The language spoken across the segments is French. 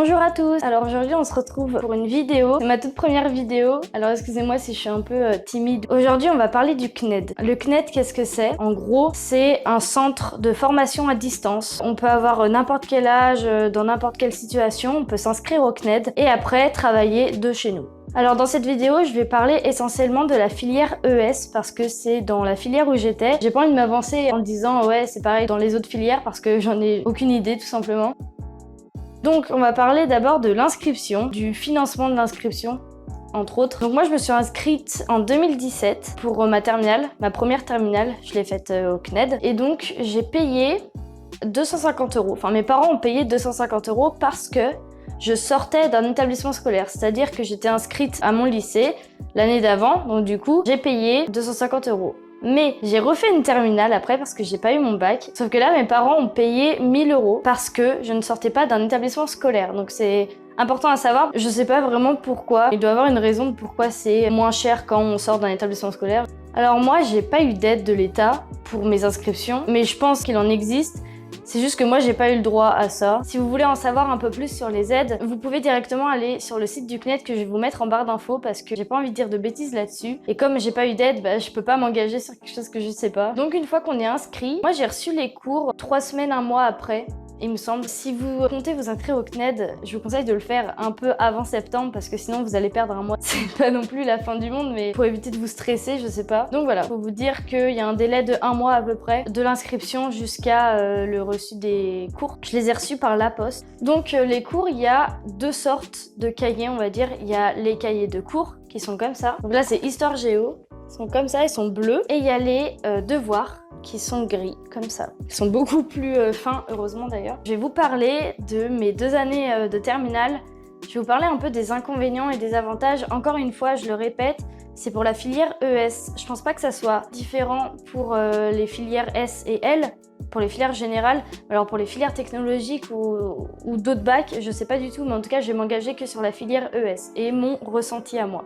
Bonjour à tous. Alors aujourd'hui on se retrouve pour une vidéo, c'est ma toute première vidéo, alors excusez-moi si je suis un peu timide. Aujourd'hui on va parler du CNED. Le CNED, qu'est-ce que c'est? En gros, c'est un centre de formation à distance. On peut avoir n'importe quel âge, dans n'importe quelle situation, on peut s'inscrire au CNED et après travailler de chez nous. Alors dans cette vidéo, je vais parler essentiellement de la filière ES parce que c'est dans la filière où j'étais. J'ai pas envie de m'avancer en disant ouais c'est pareil dans les autres filières parce que j'en ai aucune idée tout simplement. Donc on va parler d'abord de l'inscription, du financement de l'inscription entre autres. Donc moi je me suis inscrite en 2017 pour ma terminale, ma première terminale, je l'ai faite au CNED et donc j'ai payé 250 €. Enfin mes parents ont payé 250 € parce que je sortais d'un établissement scolaire, c'est-à-dire que j'étais inscrite à mon lycée l'année d'avant, donc du coup j'ai payé 250 €. Mais j'ai refait une terminale après parce que j'ai pas eu mon bac. Sauf que là, mes parents ont payé 1000 € parce que je ne sortais pas d'un établissement scolaire. Donc c'est important à savoir. Je sais pas vraiment pourquoi. Il doit y avoir une raison de pourquoi c'est moins cher quand on sort d'un établissement scolaire. Alors moi, j'ai pas eu d'aide de l'État pour mes inscriptions, mais je pense qu'il en existe. C'est juste que moi, j'ai pas eu le droit à ça. Si vous voulez en savoir un peu plus sur les aides, vous pouvez directement aller sur le site du CNED que je vais vous mettre en barre d'infos parce que j'ai pas envie de dire de bêtises là-dessus. Et comme j'ai pas eu d'aide, je peux pas m'engager sur quelque chose que je sais pas. Donc une fois qu'on est inscrit, moi j'ai reçu les cours 3 semaines, 1 mois après. Il me semble. Si vous comptez vous inscrire au CNED, je vous conseille de le faire un peu avant septembre parce que sinon vous allez perdre un mois. C'est pas non plus la fin du monde, mais pour éviter de vous stresser, je sais pas. Donc voilà, faut vous dire qu'il y a un délai de 1 mois à peu près de l'inscription jusqu'à le reçu des cours. Je les ai reçus par la poste. Donc les cours, il y a 2 sortes de cahiers, on va dire. Il y a les cahiers de cours qui sont comme ça. Donc là, c'est Histoire Géo. Ils sont comme ça, ils sont bleus. Et il y a les devoirs qui sont gris, comme ça. Ils sont beaucoup plus fins, heureusement d'ailleurs. Je vais vous parler de mes 2 années de terminale. Je vais vous parler un peu des inconvénients et des avantages. Encore une fois, je le répète, c'est pour la filière ES. Je pense pas que ça soit différent pour les filières S et L, pour les filières générales. Alors pour les filières technologiques ou d'autres bacs, je sais pas du tout, mais en tout cas, je vais m'engager que sur la filière ES et mon ressenti à moi.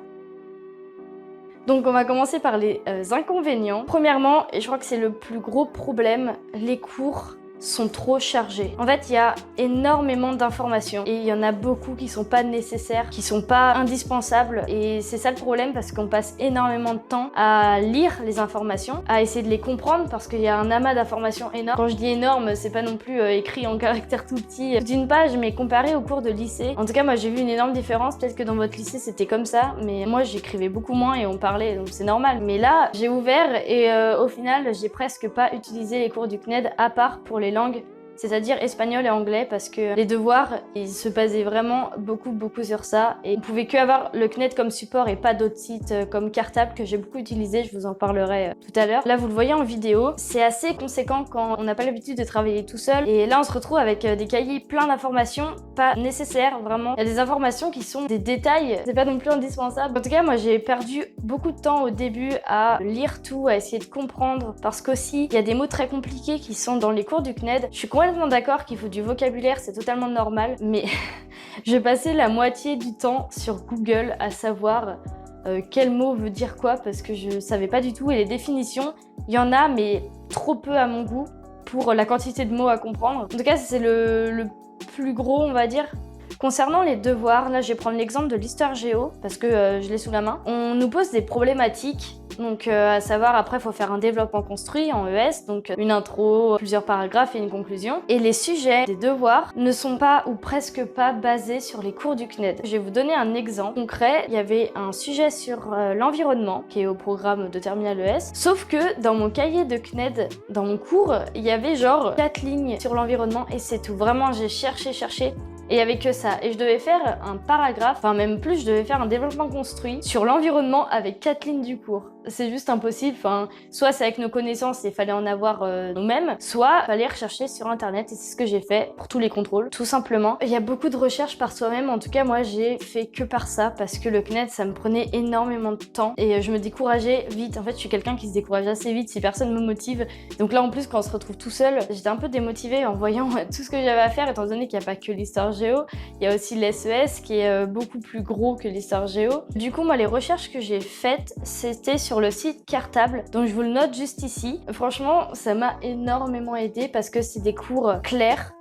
Donc on va commencer par les inconvénients. Premièrement, et je crois que c'est le plus gros problème, les cours sont trop chargés. En fait, il y a énormément d'informations et il y en a beaucoup qui sont pas nécessaires, qui sont pas indispensables et c'est ça le problème parce qu'on passe énormément de temps à lire les informations, à essayer de les comprendre parce qu'il y a un amas d'informations énorme. Quand je dis énorme, c'est pas non plus écrit en caractère tout petit d'une page, mais comparé au cours de lycée. En tout cas, moi j'ai vu une énorme différence. Peut-être que dans votre lycée c'était comme ça, mais moi j'écrivais beaucoup moins et on parlait, donc c'est normal. Mais là, j'ai ouvert et au final, j'ai presque pas utilisé les cours du CNED à part pour les langues, c'est-à-dire espagnol et anglais, parce que les devoirs, ils se basaient vraiment beaucoup sur ça. Et on pouvait que avoir le CNED comme support et pas d'autres sites comme Cartable que j'ai beaucoup utilisé, je vous en parlerai tout à l'heure. Là, vous le voyez en vidéo, c'est assez conséquent quand on n'a pas l'habitude de travailler tout seul. Et là, on se retrouve avec des cahiers plein d'informations, pas nécessaires vraiment. Il y a des informations qui sont des détails, c'est pas non plus indispensable. En tout cas, moi, j'ai perdu beaucoup de temps au début à lire tout, à essayer de comprendre, parce qu'aussi, il y a des mots très compliqués qui sont dans les cours du CNED. Je suis complètement d'accord qu'il faut du vocabulaire, c'est totalement normal, mais je passais la moitié du temps sur Google à savoir quel mot veut dire quoi, parce que je savais pas du tout, et les définitions, il y en a, mais trop peu à mon goût pour la quantité de mots à comprendre. En tout cas, c'est le plus gros, on va dire. Concernant les devoirs, là je vais prendre l'exemple de l'histoire géo parce que je l'ai sous la main. On nous pose des problématiques, donc à savoir après il faut faire un développement construit en ES, donc une intro, plusieurs paragraphes et une conclusion. Et les sujets des devoirs ne sont pas ou presque pas basés sur les cours du CNED. Je vais vous donner un exemple concret. Il y avait un sujet sur l'environnement qui est au programme de terminale ES, sauf que dans mon cahier de CNED, dans mon cours, il y avait genre 4 lignes sur l'environnement et c'est tout. Vraiment j'ai cherché. Et il y avait que ça. Et je devais faire un paragraphe, enfin même plus, je devais faire un développement construit sur l'environnement avec 4 lignes du cours. C'est juste impossible. Enfin, soit c'est avec nos connaissances et il fallait en avoir nous-mêmes, soit il fallait rechercher sur internet et c'est ce que j'ai fait pour tous les contrôles, tout simplement. Il y a beaucoup de recherches par soi-même. En tout cas, moi, j'ai fait que par ça parce que le CNED, ça me prenait énormément de temps et je me décourageais vite. En fait, je suis quelqu'un qui se décourage assez vite si personne me motive. Donc là, en plus, quand on se retrouve tout seul, j'étais un peu démotivée en voyant tout ce que j'avais à faire, étant donné qu'il n'y a pas que l'histoire géo, il y a aussi l'SES qui est beaucoup plus gros que l'histoire géo. Du coup, moi, les recherches que j'ai faites, c'était sur le site Cartable, donc je vous le note juste ici. Franchement, ça m'a énormément aidé parce que c'est des cours clairs,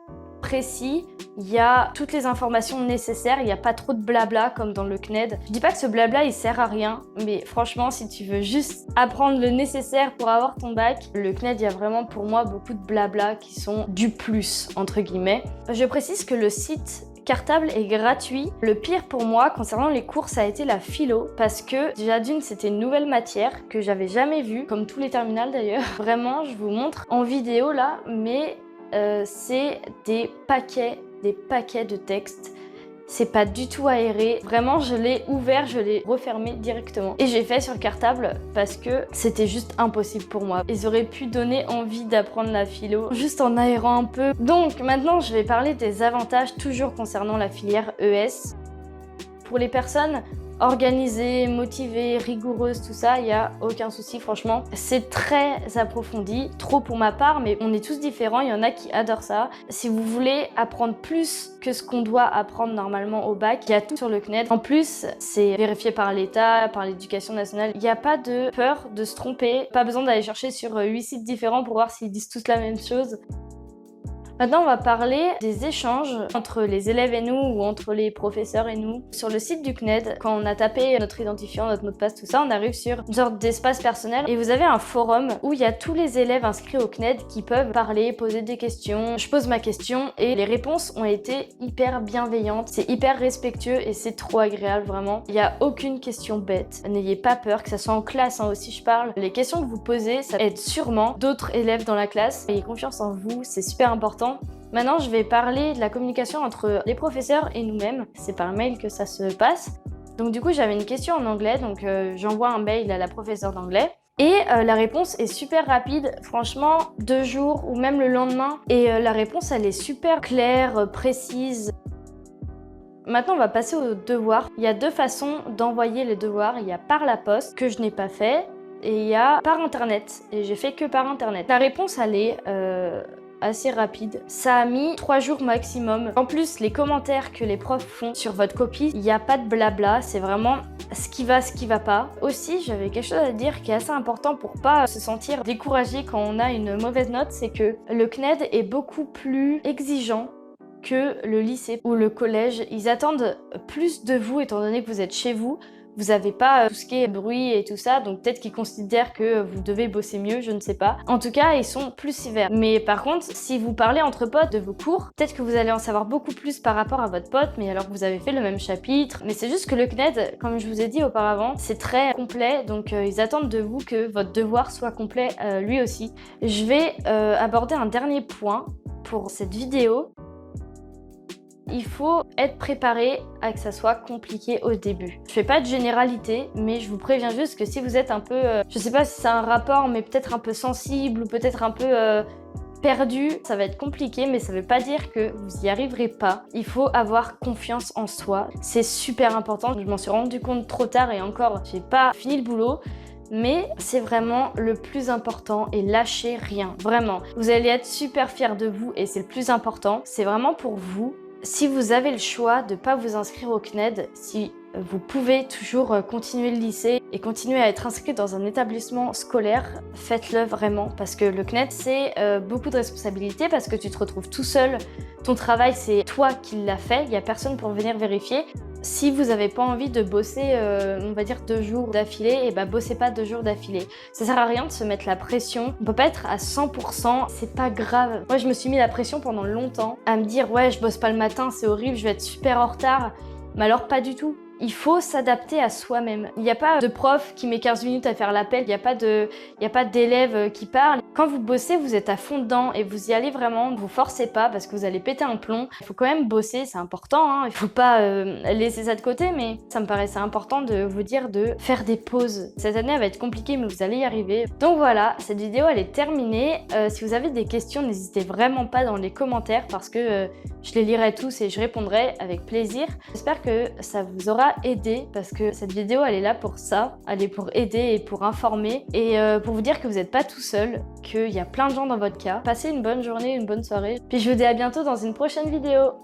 précis, il y a toutes les informations nécessaires, il n'y a pas trop de blabla comme dans le CNED. Je dis pas que ce blabla il sert à rien, mais franchement si tu veux juste apprendre le nécessaire pour avoir ton bac, le CNED il y a vraiment pour moi beaucoup de blabla qui sont du plus entre guillemets. Je précise que le site Cartable est gratuit. Le pire pour moi concernant les cours, ça a été la philo parce que déjà d'une, c'était une nouvelle matière que j'avais jamais vue, comme tous les terminales d'ailleurs. Vraiment, je vous montre en vidéo là, mais c'est des paquets de textes. C'est pas du tout aéré. Vraiment, je l'ai ouvert, je l'ai refermé directement. Et j'ai fait sur le cartable parce que c'était juste impossible pour moi. Ils auraient pu donner envie d'apprendre la philo juste en aérant un peu. Donc maintenant, je vais parler des avantages toujours concernant la filière ES. Pour les personnes organisée, motivée, rigoureuse, tout ça, il n'y a aucun souci franchement. C'est très approfondi, trop pour ma part, mais on est tous différents, il y en a qui adorent ça. Si vous voulez apprendre plus que ce qu'on doit apprendre normalement au bac, il y a tout sur le CNED. En plus, c'est vérifié par l'État, par l'éducation nationale. Il n'y a pas de peur de se tromper, pas besoin d'aller chercher sur 8 sites différents pour voir s'ils disent tous la même chose. Maintenant, on va parler des échanges entre les élèves et nous ou entre les professeurs et nous. Sur le site du CNED, quand on a tapé notre identifiant, notre mot de passe, tout ça, on arrive sur une sorte d'espace personnel et vous avez un forum où il y a tous les élèves inscrits au CNED qui peuvent parler, poser des questions. Je pose ma question et les réponses ont été hyper bienveillantes. C'est hyper respectueux et c'est trop agréable, vraiment. Il n'y a aucune question bête. N'ayez pas peur, que ça soit en classe aussi je parle. Les questions que vous posez, ça aide sûrement d'autres élèves dans la classe. Ayez confiance en vous, c'est super important. Maintenant, je vais parler de la communication entre les professeurs et nous-mêmes. C'est par mail que ça se passe. Donc du coup, j'avais une question en anglais, donc j'envoie un mail à la professeure d'anglais. Et la réponse est super rapide, franchement, 2 jours ou même le lendemain. Et la réponse, elle est super claire, précise. Maintenant, on va passer aux devoirs. Il y a 2 façons d'envoyer les devoirs. Il y a par la poste, que je n'ai pas fait, et il y a par internet. Et j'ai fait que par internet. La réponse, elle est assez rapide. Ça a mis 3 jours maximum. En plus, les commentaires que les profs font sur votre copie, il n'y a pas de blabla, c'est vraiment ce qui va pas. Aussi, j'avais quelque chose à dire qui est assez important pour pas se sentir découragé quand on a une mauvaise note, c'est que le CNED est beaucoup plus exigeant que le lycée ou le collège. Ils attendent plus de vous étant donné que vous êtes chez vous. Vous n'avez pas tout ce qui est bruit et tout ça, donc peut-être qu'ils considèrent que vous devez bosser mieux, je ne sais pas. En tout cas, ils sont plus sévères. Mais par contre, si vous parlez entre potes de vos cours, peut-être que vous allez en savoir beaucoup plus par rapport à votre pote, mais alors que vous avez fait le même chapitre. Mais c'est juste que le CNED, comme je vous ai dit auparavant, c'est très complet, donc ils attendent de vous que votre devoir soit complet lui aussi. Je vais aborder un dernier point pour cette vidéo. Il faut être préparé à que ça soit compliqué au début. Je fais pas de généralité, mais je vous préviens juste que si vous êtes un peu, je sais pas si c'est un rapport, mais peut-être un peu sensible ou peut-être un peu perdu, ça va être compliqué, mais ça veut pas dire que vous y arriverez pas. Il faut avoir confiance en soi. C'est super important. Je m'en suis rendu compte trop tard et encore, j'ai pas fini le boulot. Mais c'est vraiment le plus important et lâchez rien, vraiment. Vous allez être super fiers de vous et c'est le plus important. C'est vraiment pour vous. Si vous avez le choix de ne pas vous inscrire au CNED, si vous pouvez toujours continuer le lycée et continuer à être inscrit dans un établissement scolaire, faites-le vraiment parce que le CNED c'est beaucoup de responsabilités parce que tu te retrouves tout seul. Ton travail c'est toi qui l'as fait, il n'y a personne pour venir vérifier. Si vous n'avez pas envie de bosser, on va dire 2 jours d'affilée, et bah bossez pas 2 jours d'affilée. Ça sert à rien de se mettre la pression. On peut pas être à 100%, c'est pas grave. Moi je me suis mis la pression pendant longtemps à me dire ouais je bosse pas le matin, c'est horrible, je vais être super en retard. Mais alors pas du tout. Il faut s'adapter à soi-même. Il n'y a pas de prof qui met 15 minutes à faire l'appel, il n'y a pas d'élève qui parle. Quand vous bossez, vous êtes à fond dedans et vous y allez vraiment, ne vous forcez pas parce que vous allez péter un plomb. Il faut quand même bosser, c'est important, hein. Il ne faut pas laisser ça de côté, mais ça me paraissait important de vous dire de faire des pauses. Cette année, elle va être compliquée, mais vous allez y arriver. Donc voilà, cette vidéo, elle est terminée. Si vous avez des questions, n'hésitez vraiment pas dans les commentaires parce que je les lirai tous et je répondrai avec plaisir. J'espère que ça vous aura aidé parce que cette vidéo elle est là pour ça, elle est pour aider et pour informer et pour vous dire que vous n'êtes pas tout seul, qu'il y a plein de gens dans votre cas. Passez une bonne journée, une bonne soirée, puis je vous dis à bientôt dans une prochaine vidéo.